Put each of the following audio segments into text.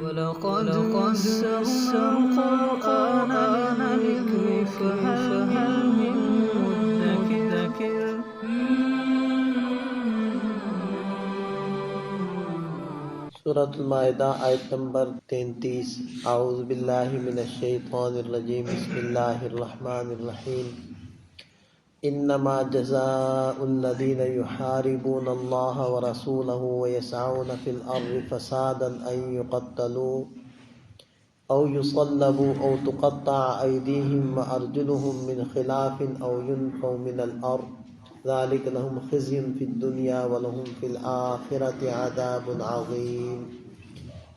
وَلَقَدْ يَسَّرْنَا الْقُرْآنَ لِلذِّكْرِ فَهَلْ مِن مُّدَّكِرٍ سورۃ المائدہ آیت نمبر 33۔ اعوذ باللہ من الشیطان الرجیم، بسم اللہ الرحمن الرحیم۔ انما جزاء الذین یحاربون اللہ ورسولہ ویسعون فی الارض فسادا ان یقتلوا او یصلبوا او تقطع ایدیہم وارجلہم من خلاف او ینفوا من الارض ذلک لہم خزی فی الدنیا ولہم فی الآخرۃ عذاب عظیم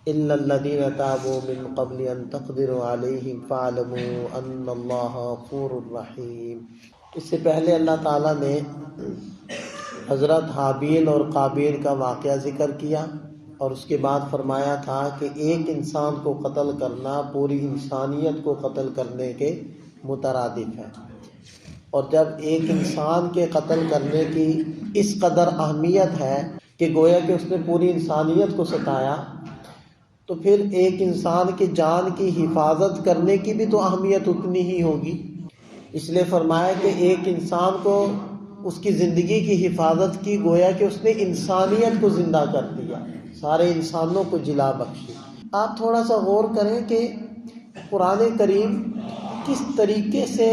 الا الذین تابوا من قبل ان تقدروا علیہم فاعلموا ان اللہ غفور رحیم۔ اس سے پہلے اللہ تعالیٰ نے حضرت حابیل اور قابیل کا واقعہ ذکر کیا، اور اس کے بعد فرمایا تھا کہ ایک انسان کو قتل کرنا پوری انسانیت کو قتل کرنے کے مترادف ہے، اور جب ایک انسان کے قتل کرنے کی اس قدر اہمیت ہے کہ گویا کہ اس نے پوری انسانیت کو ستایا، تو پھر ایک انسان کی جان کی حفاظت کرنے کی بھی تو اہمیت اتنی ہی ہوگی۔ اس لیے فرمایا کہ ایک انسان کو اس کی زندگی کی حفاظت کی، گویا کہ اس نے انسانیت کو زندہ کر دیا، سارے انسانوں کو جلا بخشی۔ آپ تھوڑا سا غور کریں کہ قرآن کریم کس طریقے سے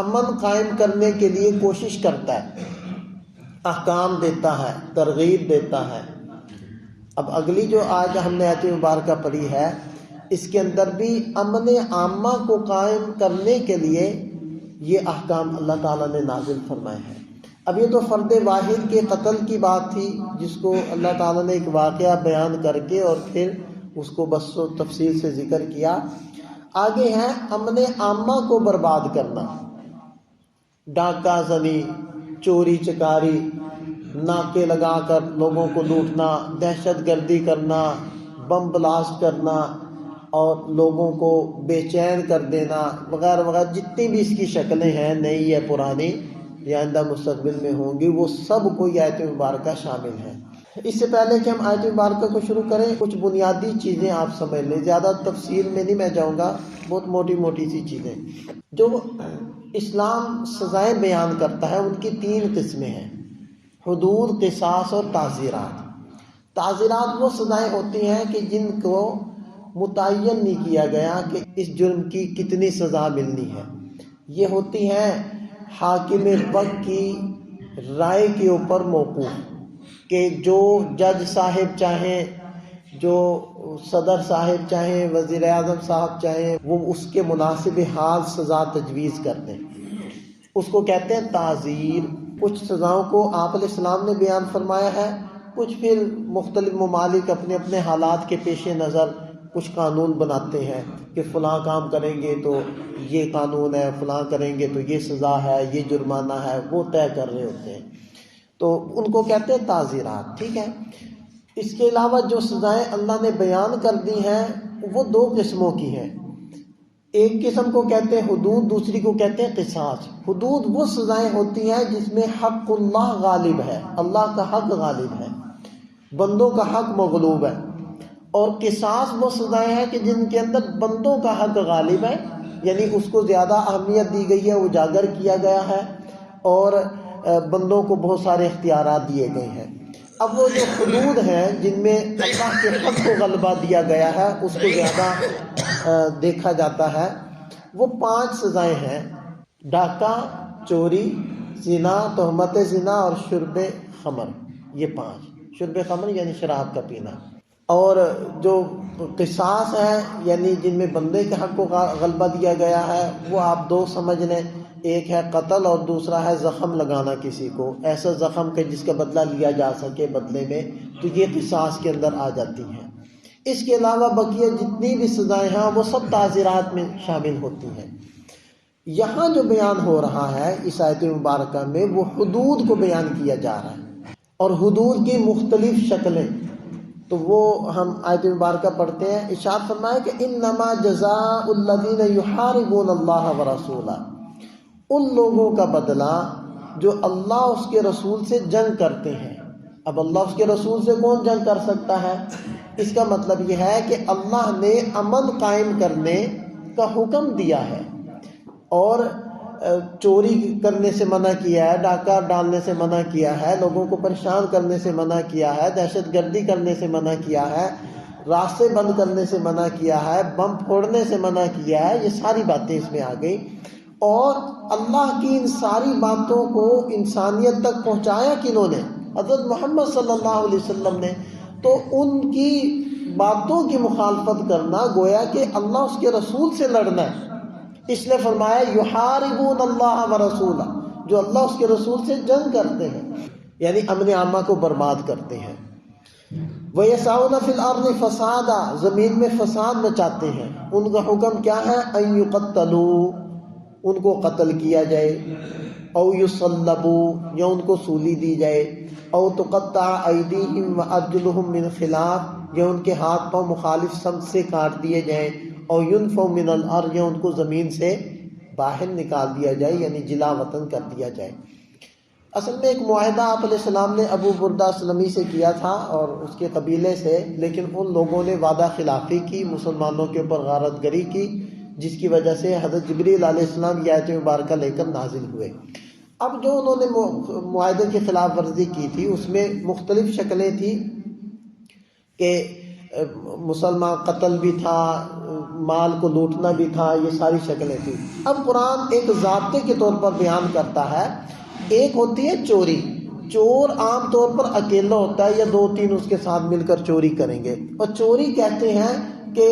امن قائم کرنے کے لیے کوشش کرتا ہے، احکام دیتا ہے، ترغیب دیتا ہے۔ اب اگلی جو آج ہم نے آیت مبارکہ پڑھی ہے، اس کے اندر بھی امن عامہ کو قائم کرنے کے لیے یہ احکام اللہ تعالیٰ نے نازل فرمائے ہیں۔ اب یہ تو فرد واحد کے قتل کی بات تھی، جس کو اللہ تعالیٰ نے ایک واقعہ بیان کر کے اور پھر اس کو بس و تفصیل سے ذکر کیا۔ آگے ہے امن عامہ کو برباد کرنا، ڈاکہ زنی، چوری چکاری، ناکے لگا کر لوگوں کو لوٹنا، دہشت گردی کرنا، بم بلاسٹ کرنا اور لوگوں کو بے چین کر دینا وغیرہ وغیرہ، جتنی بھی اس کی شکلیں ہیں، نئی یا پرانی یا آئندہ مستقبل میں ہوں گی، وہ سب کو یہ آیت مبارکہ شامل ہے۔ اس سے پہلے کہ ہم آیت مبارکہ کو شروع کریں، کچھ بنیادی چیزیں آپ سمجھ لیں، زیادہ تفصیل میں نہیں میں جاؤں گا، بہت موٹی موٹی سی چیزیں۔ جو اسلام سزائیں بیان کرتا ہے ان کی 3 قسمیں ہیں: حدود، قصاص اور تعزیرات۔ تعزیرات وہ سزائیں ہوتی ہیں کہ جن کو متعین نہیں کیا گیا کہ اس جرم کی کتنی سزا ملنی ہے۔ یہ ہوتی ہیں حاکم وقت کی رائے کے اوپر موقوف، کہ جو جج صاحب چاہیں، جو صدر صاحب چاہیں، وزیر اعظم صاحب چاہیں، وہ اس کے مناسب حال سزا تجویز کر دیں، اس کو کہتے ہیں تعزیر۔ کچھ سزاؤں کو آپ علیہ السلام نے بیان فرمایا ہے، کچھ پھر مختلف ممالک اپنے اپنے حالات کے پیش نظر کچھ قانون بناتے ہیں کہ فلاں کام کریں گے تو یہ قانون ہے، فلاں کریں گے تو یہ سزا ہے، یہ جرمانہ ہے، وہ طے کر رہے ہوتے ہیں، تو ان کو کہتے ہیں تعزیرات۔ ٹھیک ہے۔ اس کے علاوہ جو سزائیں اللہ نے بیان کر دی ہیں وہ 2 قسموں کی ہیں۔ ایک قسم کو کہتے ہیں حدود، دوسری کو کہتے ہیں قصاص۔ حدود وہ سزائیں ہوتی ہیں جس میں حق اللہ غالب ہے، اللہ کا حق غالب ہے، بندوں کا حق مغلوب ہے۔ اور قصاص وہ سزائیں ہیں کہ جن کے اندر بندوں کا حق غالب ہے، یعنی اس کو زیادہ اہمیت دی گئی ہے، اجاگر کیا گیا ہے، اور بندوں کو بہت سارے اختیارات دیے گئے ہیں۔ اب وہ جو حدود ہیں جن میں اللہ کے حق کو غلبہ دیا گیا ہے، اس کو زیادہ دیکھا جاتا ہے، وہ 5 سزائیں ہیں: ڈاکہ، چوری، زنا، تہمت زنا اور شرب خمر۔ یہ 5، شرب خمر یعنی شراب کا پینا۔ اور جو قصاص ہے یعنی جن میں بندے کے حق کو غلبہ دیا گیا ہے، وہ آپ 2 سمجھ لیں، ایک ہے قتل اور دوسرا ہے زخم لگانا کسی کو، ایسا زخم کہ جس کا بدلہ لیا جا سکے بدلے میں، تو یہ قصاص کے اندر آ جاتی ہیں۔ اس کے علاوہ بقیہ جتنی بھی سزائیں ہیں وہ سب تعزیرات میں شامل ہوتی ہیں۔ یہاں جو بیان ہو رہا ہے اس آیت مبارکہ میں، وہ حدود کو بیان کیا جا رہا ہے، اور حدود کی مختلف شکلیں، تو وہ ہم آیت مبارکہ پڑھتے ہیں۔ ارشاد فرمایا کہ انما جزاء الذین یحاربون اللہ ورسولہ، ان لوگوں کا بدلہ جو اللہ اس کے رسول سے جنگ کرتے ہیں، اب اللہ اس کے رسول سے کون جنگ کر سکتا ہے؟ اس کا مطلب یہ ہے کہ اللہ نے امن قائم کرنے کا حکم دیا ہے، اور چوری کرنے سے منع کیا ہے، ڈاکہ ڈالنے سے منع کیا ہے، لوگوں کو پریشان کرنے سے منع کیا ہے، دہشت گردی کرنے سے منع کیا ہے، راستے بند کرنے سے منع کیا ہے، بم پھوڑنے سے منع کیا ہے۔ یہ ساری باتیں اس میں آ گئی، اور اللہ کی ان ساری باتوں کو انسانیت تک پہنچایا کنہوں نے؟ حضرت محمد صلی اللہ علیہ وسلم نے۔ تو ان کی باتوں کی مخالفت کرنا گویا کہ اللہ اس کے رسول سے لڑنا ہے۔ اس لیے فرمایا یحاربون اللہ ورسولہ، جو اللہ اس کے رسول سے جنگ کرتے ہیں، یعنی امن عامہ کو برباد کرتے ہیں۔ وَيَسْعَوْنَ فِي الْأَرْضِ فَسَادًا، زمین میں فساد مچاتے ہیں۔ ان کا حکم کیا ہے؟ أَن يُقَتَّلُوا، ان کو قتل کیا جائے، او يُصَلَّبُوا، یا ان کو سولی دی جائے، او تُقَطَّعَ أَيْدِيهِمْ وَأَرْجُلُهُمْ مِنْ خِلَافٍ، یا ان کے ہاتھ پاؤں مخالف سمت سے کاٹ دیے جائیں، اور يُنْفَوْا مِنَ الْأَرْضِ، یا ان کو زمین سے باہر نکال دیا جائے، یعنی جلا وطن کر دیا جائے۔ اصل میں ایک معاہدہ آپ علیہ السلام نے ابو بردہ اسلمی سے کیا تھا اور اس کے قبیلے سے، لیکن ان لوگوں نے وعدہ خلافی کی، مسلمانوں کے اوپر غارت گری کی، جس کی وجہ سے حضرت جبریل علیہ السلام یہ آیت مبارکہ لے کر نازل ہوئے۔ اب جو انہوں نے معاہدے کی خلاف ورزی کی تھی اس میں مختلف شکلیں تھیں، کہ مسلمان قتل بھی تھا، مال کو لوٹنا بھی تھا، یہ ساری شکلیں تھیں۔ اب قرآن ایک ضابطے کے طور پر بیان کرتا ہے۔ ایک ہوتی ہے چوری، چور عام طور پر اکیلا ہوتا ہے یا دو تین اس کے ساتھ مل کر چوری کریں گے، اور چوری کہتے ہیں کہ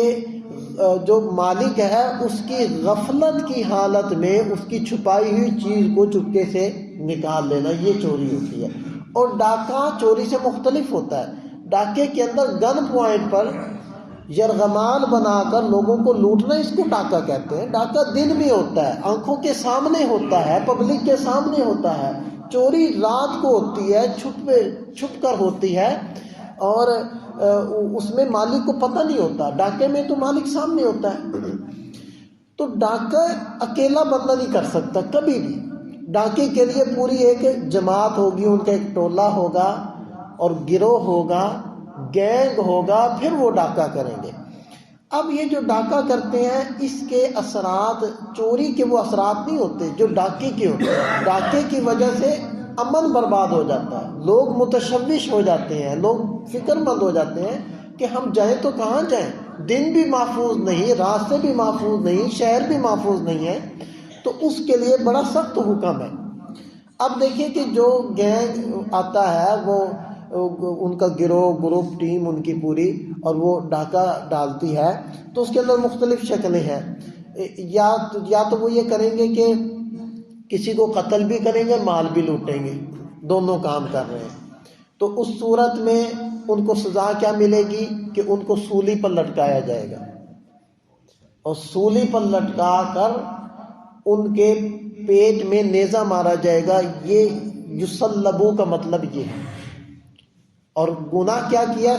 جو مالک ہے اس کی غفلت کی حالت میں اس کی چھپائی ہوئی چیز کو چپکے سے نکال لینا، یہ چوری ہوتی ہے۔ اور ڈاکہ چوری سے مختلف ہوتا ہے۔ ڈاکے کے اندر گن پوائنٹ پر یرغمال بنا کر لوگوں کو لوٹنا، اس کو ڈاکہ کہتے ہیں۔ ڈاکہ دن میں ہوتا ہے، آنکھوں کے سامنے ہوتا ہے، پبلک کے سامنے ہوتا ہے۔ چوری رات کو ہوتی ہے، چھپ کر ہوتی ہے، اور اس میں مالک کو پتہ نہیں ہوتا۔ ڈاکے میں تو مالک سامنے ہوتا ہے۔ تو ڈاکہ اکیلا بندہ نہیں کر سکتا کبھی بھی۔ ڈاکے کے لیے پوری ایک جماعت ہوگی، ان کا ایک ٹولہ ہوگا اور گروہ ہوگا، گینگ ہوگا، پھر وہ ڈاکہ کریں گے۔ اب یہ جو ڈاکہ کرتے ہیں اس کے اثرات چوری کے وہ اثرات نہیں ہوتے جو ڈاکے کے ہوتے ہیں۔ ڈاکے کی وجہ سے امن برباد ہو جاتا ہے، لوگ متشوش ہو جاتے ہیں، لوگ فکر مند ہو جاتے ہیں کہ ہم جائیں تو کہاں جائیں، دن بھی محفوظ نہیں، راستے بھی محفوظ نہیں، شہر بھی محفوظ نہیں ہے۔ تو اس کے لیے بڑا سخت حکم ہے۔ اب دیکھیں کہ جو گینگ آتا ہے وہ ان کا گروہ، گروپ، ٹیم ان کی پوری، اور وہ ڈاکہ ڈالتی ہے، تو اس کے اندر مختلف شکلیں ہیں۔ یا تو وہ یہ کریں گے کہ کسی کو قتل بھی کریں گے، مال بھی لوٹیں گے، دونوں کام کر رہے ہیں۔ تو اس صورت میں ان کو سزا کیا ملے گی کہ ان کو سولی پر لٹکایا جائے گا، اور سولی پر لٹکا کر ان کے پیٹ میں نیزہ مارا جائے گا۔ یہ یصلبو کا مطلب یہ ہے۔ اور گناہ کیا کیا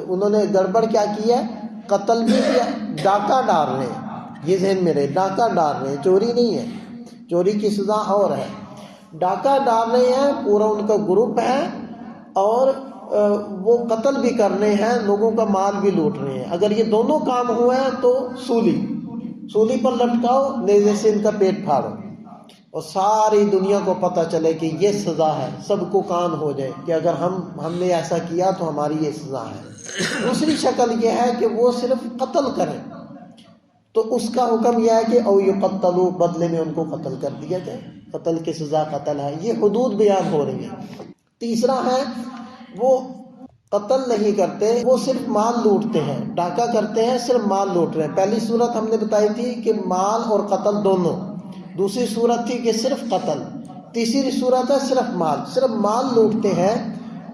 انہوں نے، گڑبڑ کیا کیا، قتل بھی کیا، ڈاکہ ڈال رہے ہیں۔ یہ ذہن میں رہے، ڈاکہ ڈال رہے ہیں، چوری نہیں ہے۔ چوری کی سزا اور ہے، ڈاکہ ڈال رہے ہیں، پورا ان کا گروپ ہے، اور وہ قتل بھی کر رہے ہیں، لوگوں کا مال بھی لوٹ رہے ہیں۔ اگر یہ دونوں کام ہوئے ہیں تو سولی پر لٹکاؤ، نیزے سے ان کا پیٹ پھاڑو، اور ساری دنیا کو پتہ چلے کہ یہ سزا ہے، سب کو کان ہو جائے کہ اگر ہم نے ایسا کیا تو ہماری یہ سزا ہے۔ دوسری شکل یہ ہے کہ وہ صرف قتل کریں، تو اس کا حکم یہ ہے کہ او یقتلوا، بدلے میں ان کو قتل کر دیا جائے۔ قتل کی سزا قتل ہے، یہ حدود بیان ہو رہی ہیں۔ تیسرا ہے وہ قتل نہیں کرتے، وہ صرف مال لوٹتے ہیں۔ ڈاکہ کرتے ہیں، صرف مال لوٹ رہے ہیں۔ پہلی صورت ہم نے بتائی تھی کہ مال اور قتل دونوں، دوسری صورت تھی کہ صرف قتل، تیسری صورت ہے صرف مال لوٹتے ہیں۔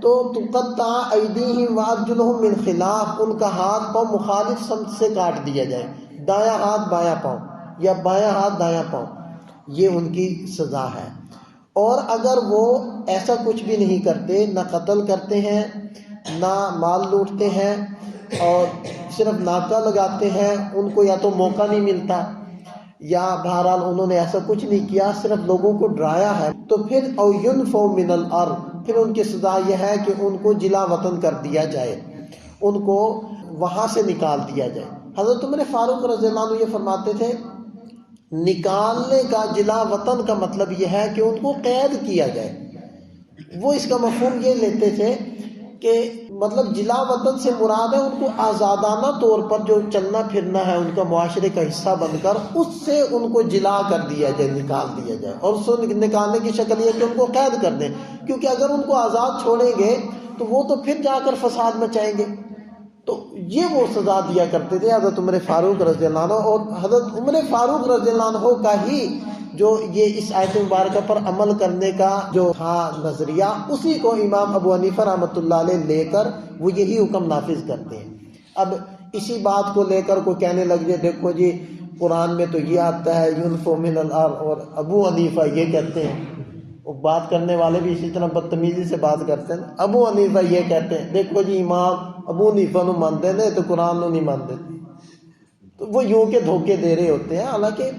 تو تقطع ایدیہم وارجلہم من خلاف، ان کا ہاتھ پاؤں مخالف سمت سے کاٹ دیا جائے، دایاں ہاتھ بایاں پاؤں یا بایاں ہاتھ دایاں پاؤں، یہ ان کی سزا ہے۔ اور اگر وہ ایسا کچھ بھی نہیں کرتے، نہ قتل کرتے ہیں، نہ مال لوٹتے ہیں، اور صرف ناکہ لگاتے ہیں، ان کو یا تو موقع نہیں ملتا، یا بہرحال انہوں نے ایسا کچھ نہیں کیا، صرف لوگوں کو ڈرایا ہے، تو پھر او ینفوا من الارض، پھر ان کی سزا یہ ہے کہ ان کو جلا وطن کر دیا جائے، ان کو وہاں سے نکال دیا جائے۔ حضرت عمر فاروق رضی اللہ عنہ یہ فرماتے تھے نکالنے کا جلا وطن کا مطلب یہ ہے کہ ان کو قید کیا جائے۔ وہ اس کا مفہوم یہ لیتے تھے کہ مطلب جلا وطن سے مراد ہے ان کو آزادانہ طور پر جو چلنا پھرنا ہے ان کا معاشرے کا حصہ بن کر، اس سے ان کو جلا کر دیا جائے، نکال دیا جائے، اور اس کو نکالنے کی شکل یہ کہ ان کو قید کر دیں، کیونکہ اگر ان کو آزاد چھوڑیں گے تو وہ تو پھر جا کر فساد مچائیں گے۔ تو یہ وہ سزا دیا کرتے تھے حضرت عمر فاروق رضی اللہ عنہ، اور حضرت عمر فاروق رضی اللہ عنہ کا ہی جو یہ اس آیت مبارکہ پر عمل کرنے کا جو تھا نظریہ، اسی کو امام ابو حنیفہ رحمۃ اللہ علیہ لے کر وہ یہی حکم نافذ کرتے ہیں۔ اب اسی بات کو لے کر کوئی کہنے لگ جائے دیکھو جی قرآن میں تو یہ آتا ہے ینفو من الارض، اور ابو حنیفہ یہ کہتے ہیں، وہ بات کرنے والے بھی اسی طرح بدتمیزی سے بات کرتے ہیں، ابو حنیفہ یہ کہتے ہیں، دیکھو جی امام ابو حنیفہ نو مانتے ہیں تو قرآن نو نہیں مانتے، تو وہ یوں کے دھوکے دے رہے ہوتے ہیں۔ حالانکہ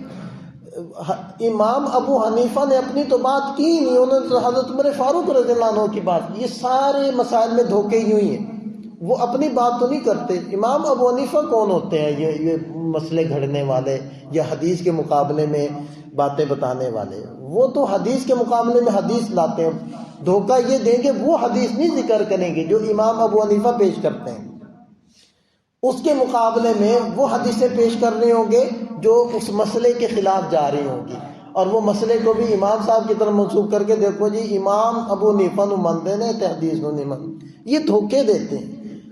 امام ابو حنیفہ نے اپنی تو بات کی نہیں، انہوں نے تو حضرت عمر فاروق رضی اللہ عنہ کی بات کی۔ یہ سارے مسائل میں دھوکے یوں ہی ہیں، وہ اپنی بات تو نہیں کرتے۔ امام ابو حنیفہ کون ہوتے ہیں یہ مسئلے گھڑنے والے یا حدیث کے مقابلے میں باتیں بتانے والے؟ وہ تو حدیث کے مقابلے میں حدیث لاتے ہیں، دھوکہ یہ دیں گے، وہ حدیث نہیں ذکر کریں گے جو امام ابو حنیفہ پیش کرتے ہیں، اس کے مقابلے میں وہ حدیثیں پیش کر رہے ہوں گے جو اس مسئلے کے خلاف جا رہی ہوں گی، اور وہ مسئلے کو بھی امام صاحب کی طرف منسوخ کر کے دیکھو جی امام ابو حنیفہ نو مانتے ہیں تے حدیث نو نہیں مانتے۔ یہ دھوکے دیتے ہیں۔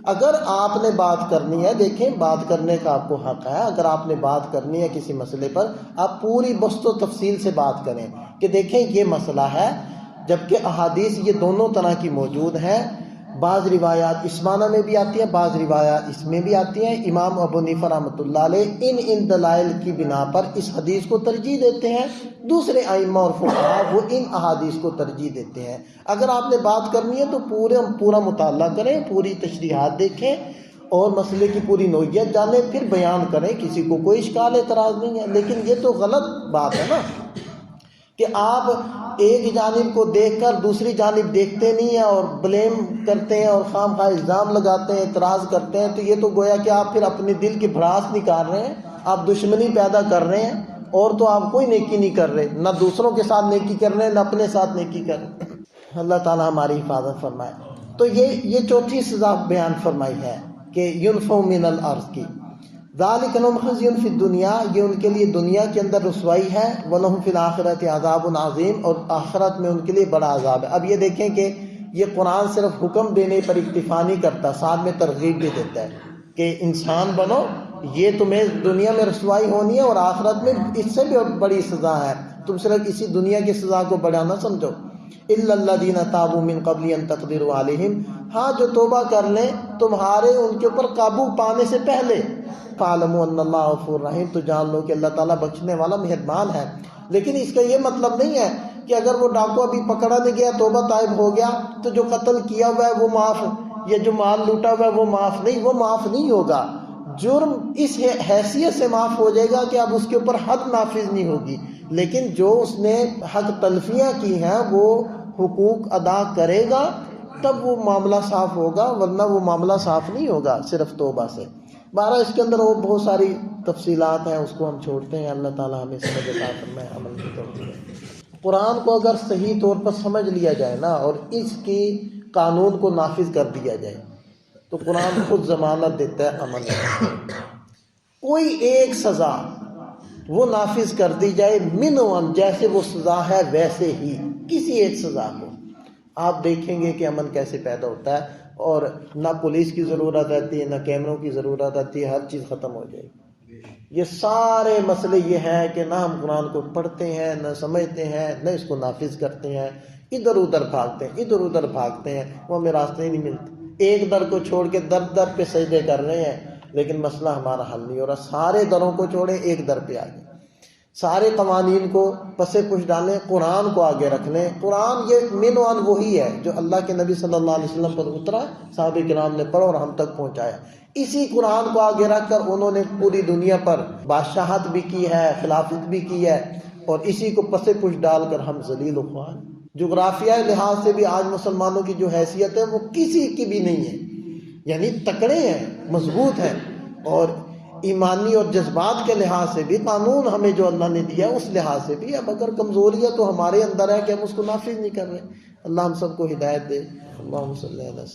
اگر آپ نے بات کرنی ہے، دیکھیں بات کرنے کا آپ کو حق ہے، اگر آپ نے بات کرنی ہے کسی مسئلے پر آپ پوری بسط و تفصیل سے بات کریں کہ دیکھیں یہ مسئلہ ہے، جبکہ احادیث یہ دونوں طرح کی موجود ہیں، بعض روایات اس معنی میں بھی آتی ہیں، بعض روایات اس میں بھی آتی ہیں۔ امام ابو حنیفہ رحمۃ اللہ علیہ ان دلائل کی بنا پر اس حدیث کو ترجیح دیتے ہیں، دوسرے ائمہ اور فقہاء وہ ان احادیث کو ترجیح دیتے ہیں۔ اگر آپ نے بات کرنی ہے تو پورا مطالعہ کریں، پوری تشریحات دیکھیں اور مسئلے کی پوری نوعیت جانیں، پھر بیان کریں، کسی کو کوئی اشکال اعتراض نہیں ہے۔ لیکن یہ تو غلط بات ہے نا کہ آپ ایک جانب کو دیکھ کر دوسری جانب دیکھتے نہیں ہیں اور بلیم کرتے ہیں اور خام خواہ الزام لگاتے ہیں، اعتراض کرتے ہیں، تو یہ تو گویا کہ آپ پھر اپنے دل کی بھڑاس نکال رہے ہیں، آپ دشمنی پیدا کر رہے ہیں، اور تو آپ کوئی نیکی نہیں کر رہے، نہ دوسروں کے ساتھ نیکی کر رہے ہیں نہ اپنے ساتھ نیکی کر رہے ہیں۔ اللہ تعالیٰ ہماری حفاظت فرمائے۔ تو یہ چوتھی سزا بیان فرمائی ہے کہ ینفو من الارض کی، ذالک لہم خزی فی الدنیا، یہ ان کے لیے دنیا کے اندر رسوائی ہے، ولہم فی الآخرۃ عذاب عظیم، اور آخرت میں ان کے لیے بڑا عذاب ہے۔ اب یہ دیکھیں کہ یہ قرآن صرف حکم دینے پر اکتفا نہیں کرتا، ساتھ میں ترغیب بھی دیتا ہے کہ انسان بنو، یہ تمہیں دنیا میں رسوائی ہونی ہے اور آخرت میں اس سے بھی بڑی سزا ہے، تم صرف اسی دنیا کی سزا کو بڑا نہ سمجھو۔ الا الذین تابوا من قبل ان تقدروا علیہم، ہاں جو توبہ کر لیں تمہارے ان کے اوپر قابو پانے سے پہلے، فاعلموا ان اللہ غفور رحیم، تو جان لو کہ اللہ تعالیٰ بخشنے والا مہربان ہے۔ لیکن اس کا یہ مطلب نہیں ہے کہ اگر وہ ڈاکو ابھی پکڑا نہیں گیا، توبہ طائب ہو گیا تو جو قتل کیا ہوا ہے وہ معاف، یا جو مال لوٹا ہوا ہے وہ معاف نہیں، وہ معاف نہیں ہوگا۔ جرم اس حیثیت سے معاف ہو جائے گا کہ اب اس کے اوپر حد نافذ نہیں ہوگی، لیکن جو اس نے حق تلفیاں کی ہیں وہ حقوق ادا کرے گا تب وہ معاملہ صاف ہوگا، ورنہ وہ معاملہ صاف نہیں ہوگا صرف توبہ سے۔ بہرحال اس کے اندر اور بہت ساری تفصیلات ہیں، اس کو ہم چھوڑتے ہیں۔ اللہ تعالیٰ ہمیں سمجھ عطا فرمائے، عمل کی توفیق دے۔ قرآن کو اگر صحیح طور پر سمجھ لیا جائے نا اور اس کی قانون کو نافذ کر دیا جائے تو قرآن خود ضمانت دیتا ہے امن کی۔ کوئی ایک سزا وہ نافذ کر دی جائے منعم، جیسے وہ سزا ہے ویسے ہی، کسی ایک سزا کو آپ دیکھیں گے کہ امن کیسے پیدا ہوتا ہے، اور نہ پولیس کی ضرورت رہتی ہے نہ کیمروں کی ضرورت رہتی ہے، ہر چیز ختم ہو جائے گی۔ یہ سارے مسئلے یہ ہیں کہ نہ ہم قرآن کو پڑھتے ہیں، نہ سمجھتے ہیں، نہ اس کو نافذ کرتے ہیں، ادھر ادھر بھاگتے ہیں، ادھر ادھر بھاگتے ہیں، وہ ہمیں راستے ہی نہیں ملتے، ایک در کو چھوڑ کے در در پہ سجدے کر رہے ہیں، لیکن مسئلہ ہمارا حل نہیں ہو رہا۔ سارے دروں کو چھوڑیں، ایک در پہ آگے، سارے قوانین کو پسے پش ڈالیں، قرآن کو آگے رکھ لیں۔ قرآن یہ منوان وہی ہے جو اللہ کے نبی صلی اللہ علیہ وسلم پر اترا، صحابہ کرام نے پڑھا اور ہم تک پہنچایا۔ اسی قرآن کو آگے رکھ کر انہوں نے پوری دنیا پر بادشاہت بھی کی ہے، خلافت بھی کی ہے، اور اسی کو پسے پش ڈال کر ہم ذلیل و خوار۔ جغرافیائی لحاظ سے بھی آج مسلمانوں کی جو حیثیت ہے وہ کسی کی بھی نہیں ہے، یعنی تکڑے ہیں، مضبوط ہیں، اور ایمانی اور جذبات کے لحاظ سے بھی قانون ہمیں جو اللہ نے دیا اس لحاظ سے بھی، اب اگر کمزوری ہے تو ہمارے اندر ہے کہ ہم اس کو نافذ نہیں کر رہے۔ اللہ ہم سب کو ہدایت دے۔ اللہم صلی علی وسلم۔